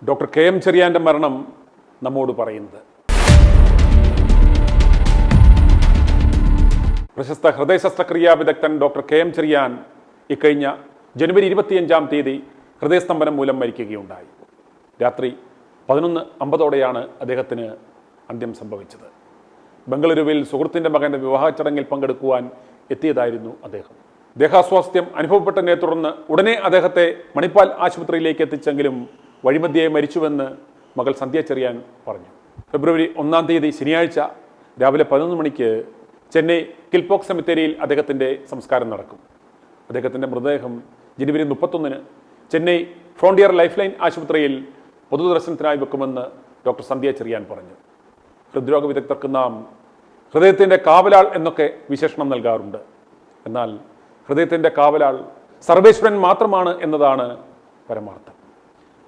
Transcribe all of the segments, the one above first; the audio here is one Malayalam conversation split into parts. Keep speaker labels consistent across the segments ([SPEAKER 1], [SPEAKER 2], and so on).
[SPEAKER 1] ഡോക്ടർ കെ എം ചെറിയാൻ്റെ മരണം നമ്മോട് പറയുന്നത്. പ്രശസ്ത ഹൃദയ ശസ്ത്രക്രിയാ വിദഗ്ധൻ ഡോക്ടർ കെ എം ചെറിയാൻ ഇക്കഴിഞ്ഞ ജനുവരി 25 ഹൃദയസ്തംഭനം മൂലം മരിക്കുകയുണ്ടായി. രാത്രി 11:50 അദ്ദേഹത്തിന് അന്ത്യം സംഭവിച്ചത്. ബംഗളൂരുവിൽ സുഹൃത്തിൻ്റെ മകൻ്റെ വിവാഹ ചടങ്ങിൽ പങ്കെടുക്കുവാൻ എത്തിയതായിരുന്നു അദ്ദേഹം. ദേഹാസ്വാസ്ഥ്യം അനുഭവപ്പെട്ടതിനെ തുടർന്ന് ഉടനെ അദ്ദേഹത്തെ മണിപ്പാൽ ആശുപത്രിയിലേക്ക് എത്തിച്ചെങ്കിലും വഴിമധ്യേ മരിച്ചുവെന്ന് മകൾ സന്ധ്യ ചെറിയാൻ പറഞ്ഞു. ഫെബ്രുവരി 1 ശനിയാഴ്ച രാവിലെ 11 മണിക്ക് ചെന്നൈ കിൽപോക്ക് സെമിത്തേരിയിൽ അദ്ദേഹത്തിൻ്റെ സംസ്കാരം നടക്കും. അദ്ദേഹത്തിൻ്റെ മൃതദേഹം ജനുവരി 31 ചെന്നൈ ഫ്രോണ്ടിയർ ലൈഫ് ലൈൻ ആശുപത്രിയിൽ പൊതുദർശനത്തിനായി വെക്കുമെന്ന് ഡോക്ടർ സന്ധ്യ ചെറിയാൻ പറഞ്ഞു. ഹൃദ്രോഗ വിദഗ്ധർക്ക് നാം ഹൃദയത്തിൻ്റെ കാവലാൾ എന്നൊക്കെ വിശേഷണം നൽകാറുണ്ട്. എന്നാൽ ഹൃദയത്തിൻ്റെ കാവലാൾ സർവേശ്വരൻ മാത്രമാണ് എന്നതാണ് പരമാർത്ഥം.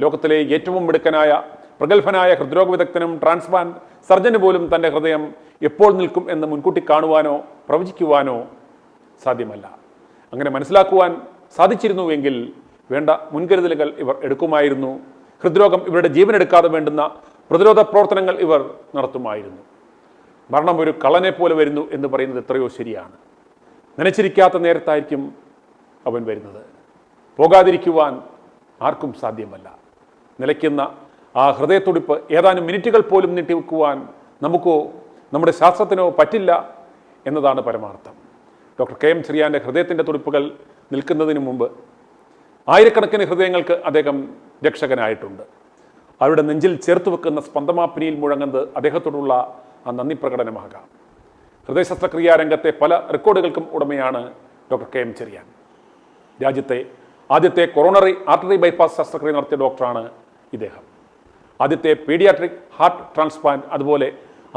[SPEAKER 1] ലോകത്തിലെ ഏറ്റവും മിടുക്കനായ പ്രഗത്ഭനായ ഹൃദ്രോഗ വിദഗ്ധനും ട്രാൻസ്പ്ലാന്റ് സർജന് പോലും തൻ്റെ ഹൃദയം എപ്പോൾ നിൽക്കും എന്ന് മുൻകൂട്ടി കാണുവാനോ പ്രവചിക്കുവാനോ സാധ്യമല്ല. അങ്ങനെ മനസ്സിലാക്കുവാൻ സാധിച്ചിരുന്നുവെങ്കിൽ വേണ്ട മുൻകരുതലുകൾ ഇവർ എടുക്കുമായിരുന്നു. ഹൃദ്രോഗം ഇവരുടെ ജീവനെടുക്കാതെ വേണ്ടുന്ന പ്രതിരോധ പ്രവർത്തനങ്ങൾ ഇവർ നടത്തുമായിരുന്നു. മരണം ഒരു കള്ളനെ പോലെ വരുന്നു എന്ന് പറയുന്നത് എത്രയോ ശരിയാണ്. നനച്ചിരിക്കാത്ത നേരത്തായിരിക്കും അവൻ വരുന്നത്. പോകാതിരിക്കുവാൻ ആർക്കും സാധ്യമല്ല. നിലയ്ക്കുന്ന ആ ഹൃദയത്തുടിപ്പ് ഏതാനും മിനിറ്റുകൾ പോലും നീട്ടിവെക്കുവാൻ നമുക്കോ നമ്മുടെ ശാസ്ത്രത്തിനോ പറ്റില്ല എന്നതാണ് പരമാർത്ഥം. ഡോക്ടർ കെ എം ചെറിയാൻ്റെ ഹൃദയത്തിൻ്റെ തുടിപ്പുകൾ നിൽക്കുന്നതിന് മുമ്പ് ആയിരക്കണക്കിന് ഹൃദയങ്ങൾക്ക് അദ്ദേഹം രക്ഷകനായിട്ടുണ്ട്. അവരുടെ നെഞ്ചിൽ ചേർത്ത് വെക്കുന്ന സ്പന്ദമാപ്പിനിയിൽ മുഴങ്ങുന്നത് അദ്ദേഹത്തോടുള്ള ആ നന്ദി പ്രകടനമാകാം. ഹൃദയ ശസ്ത്രക്രിയാ രംഗത്തെ പല റെക്കോർഡുകൾക്കും ഉടമയാണ് ഡോക്ടർ കെ എം ചെറിയാൻ. രാജ്യത്തെ ആദ്യത്തെ കൊറോണറി ആർട്ടറി ബൈപ്പാസ് ശസ്ത്രക്രിയ നടത്തിയ ഡോക്ടറാണ് ഇദ്ദേഹം. ആദ്യത്തെ പീഡിയാട്രിക് ഹാർട്ട് ട്രാൻസ്പ്ലാന്റ്, അതുപോലെ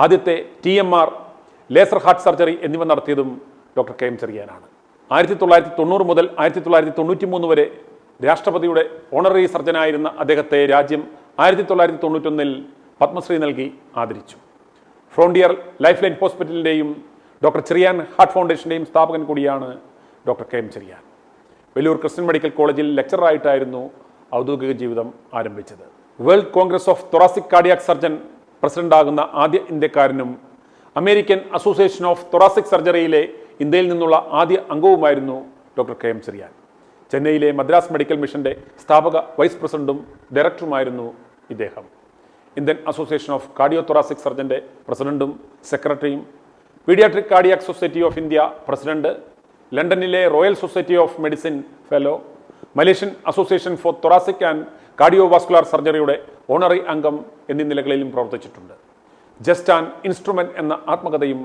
[SPEAKER 1] ആദ്യത്തെ TMR ലേസർ ഹാർട്ട് സർജറി എന്നിവ നടത്തിയതും ഡോക്ടർ കെ എം ചെറിയാനാണ്. 1990 മുതൽ 1993 വരെ രാഷ്ട്രപതിയുടെ ഓണററി സർജനായിരുന്ന അദ്ദേഹത്തെ രാജ്യം 1991 പത്മശ്രീ നൽകി ആദരിച്ചു. ഫ്രോണ്ടിയർ ലൈഫ് ലൈൻ ഹോസ്പിറ്റലിൻ്റെയും ഡോക്ടർ ചെറിയാൻ ഹാർട്ട് ഫൗണ്ടേഷൻ്റെയും സ്ഥാപകൻ കൂടിയാണ് doctor K M Cherian. Vellore Christian medical കോളേജിൽ ലെക്ചറായിട്ടായിരുന്നു ഔദ്യോഗിക ജീവിതം ആരംഭിച്ചത്. World congress of thoracic cardiac surgeon പ്രസിഡന്റാകുന്ന ആദ്യ ഇന്ത്യക്കാരനും അമേരിക്കൻ അസോസിയേഷൻ ഓഫ് തൊറാസിക് സർജറിയിലെ ഇന്ത്യയിൽ നിന്നുള്ള ആദ്യ അംഗവുമായിരുന്നു ഡോക്ടർ കെ എം ചെറിയാൻ. ചെന്നൈയിലെ മദ്രാസ് മെഡിക്കൽ മിഷന്റെ സ്ഥാപക വൈസ് പ്രസിഡന്റും ഡയറക്ടറുമായിരുന്നു ഇദ്ദേഹം. Indian association of cardio thoracic സർജന്റെ പ്രസിഡന്റും സെക്രട്ടറിയും, paediatric cardiac society of India president, ലണ്ടനിലെ royal society of medicine fellow, Malaysian association for thoracic and cardiovascular സർജറിയുടെ ഓണറി അംഗം എന്നീ നിലകളിലും പ്രവർത്തിച്ചിട്ടുണ്ട്. ജസ്റ്റ് ആൻ ഇൻസ്ട്രുമെന്റ് എന്ന ആത്മകഥയും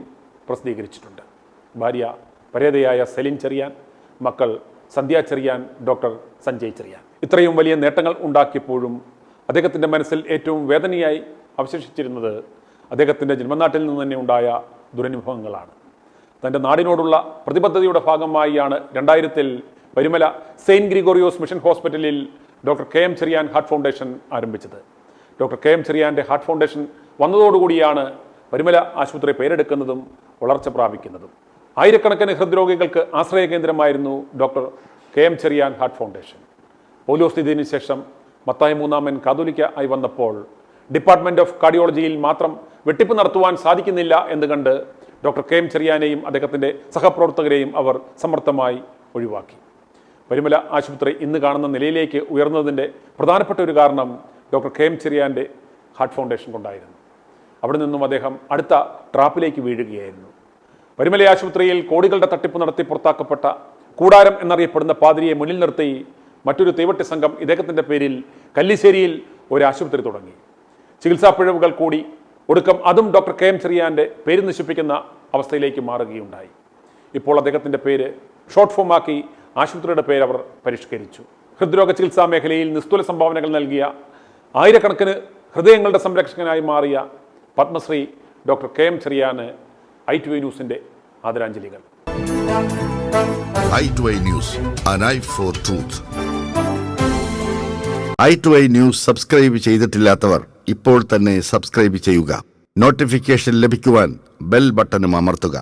[SPEAKER 1] പ്രസിദ്ധീകരിച്ചിട്ടുണ്ട്. ഭാര്യ പരേതയായ സെലിൻ ചെറിയാൻ, മക്കൾ സന്ധ്യ ചെറിയാൻ, ഡോക്ടർ സഞ്ജയ് ചെറിയാൻ. ഇത്രയും വലിയ നേട്ടങ്ങൾ ഉണ്ടാക്കിയപ്പോഴും അദ്ദേഹത്തിൻ്റെ മനസ്സിൽ ഏറ്റവും വേദനയായി അവശേഷിച്ചിരുന്നത് അദ്ദേഹത്തിൻ്റെ ജന്മനാട്ടിൽ നിന്ന് തന്നെ ഉണ്ടായ ദുരനുഭവങ്ങളാണ്. തൻ്റെ നാടിനോടുള്ള പ്രതിബദ്ധതയുടെ ഭാഗമായാണ് 2000 പരിമല സെയിൻറ്റ് ഗ്രിഗോറിയോസ് മിഷൻ ഹോസ്പിറ്റലിൽ doctor K M Cherian heart foundation ആരംഭിച്ചത്. ഡോക്ടർ കെ എം ചെറിയാൻ്റെ ഹാർട്ട് ഫൗണ്ടേഷൻ വന്നതോടുകൂടിയാണ് പരിമല ആശുപത്രി പേരെടുക്കുന്നതും വളർച്ച പ്രാപിക്കുന്നതും. ആയിരക്കണക്കിന് ഹൃദ്രോഗികൾക്ക് ആശ്രയ കേന്ദ്രമായിരുന്നു doctor K M Cherian heart foundation. പൗലോസ്തിദിന് ശേഷം മത്തായി 3 കാതോലിക്ക ആയി വന്നപ്പോൾ ഡിപ്പാർട്ട്മെന്റ് ഓഫ് കാർഡിയോളജിയിൽ മാത്രം വെട്ടിപ്പ് നടത്തുവാൻ സാധിക്കുന്നില്ല എന്ന് കണ്ട് ഡോക്ടർ കെ എം ചെറിയാനെയും അദ്ദേഹത്തിൻ്റെ സഹപ്രവർത്തകരെയും അവർ സമർത്ഥമായി ഒഴിവാക്കി. പരിമല ആശുപത്രി ഇന്ന് കാണുന്ന നിലയിലേക്ക് ഉയർന്നതിൻ്റെ പ്രധാനപ്പെട്ട ഒരു കാരണം ഡോക്ടർ കെ എം ചെറിയാൻ്റെ ഹാർട്ട് ഫൗണ്ടേഷൻ കൊണ്ടായിരുന്നു. അവിടെ നിന്നും അദ്ദേഹം അടുത്ത ട്രാപ്പിലേക്ക് വീഴുകയായിരുന്നു. പരിമല ആശുപത്രിയിൽ കോടികളുടെ തട്ടിപ്പ് നടത്തി പുറത്താക്കപ്പെട്ട കൂടാരം എന്നറിയപ്പെടുന്ന പാതിരിയെ മുന്നിൽ നിർത്തി മറ്റൊരു തീവട്ടി സംഘം ഇദ്ദേഹത്തിൻ്റെ പേരിൽ കല്ലിശ്ശേരിയിൽ ഒരു ആശുപത്രി തുടങ്ങി. ചികിത്സാ പിഴവുകൾ കൂടി ഒടുക്കം അതും ഡോക്ടർ കെ എം ചെറിയാൻ്റെ പേര് നശിപ്പിക്കുന്ന അവസ്ഥയിലേക്ക് മാറുകയുണ്ടായി. ഇപ്പോൾ അദ്ദേഹത്തിൻ്റെ പേര് ഷോർട്ട് ഫോമാക്കി ആശുപത്രിയുടെ പേര് അവർ പരിഷ്കരിച്ചു. ഹൃദ്രോഗ ചികിത്സാ മേഖലയിൽ നിസ്തുല സംഭാവനകൾ നൽകിയ, ആയിരക്കണക്കിന് ഹൃദയങ്ങളുടെ സംരക്ഷകനായി മാറിയ പത്മശ്രീ ഡോക്ടർ കെ എം ചെറിയാന് i2i ന്യൂസിന്റെ ആദരാഞ്ജലികൾ.
[SPEAKER 2] i2i news, an eye for truth. i2i news subscribe ചെയ്തിട്ടില്ലാത്തവർ ഇപ്പോൾ തന്നെ സബ്സ്ക്രൈബ് ചെയ്യുക. നോട്ടിഫിക്കേഷൻ ലഭിക്കുവാൻ ബെൽ ബട്ടണും അമർത്തുക.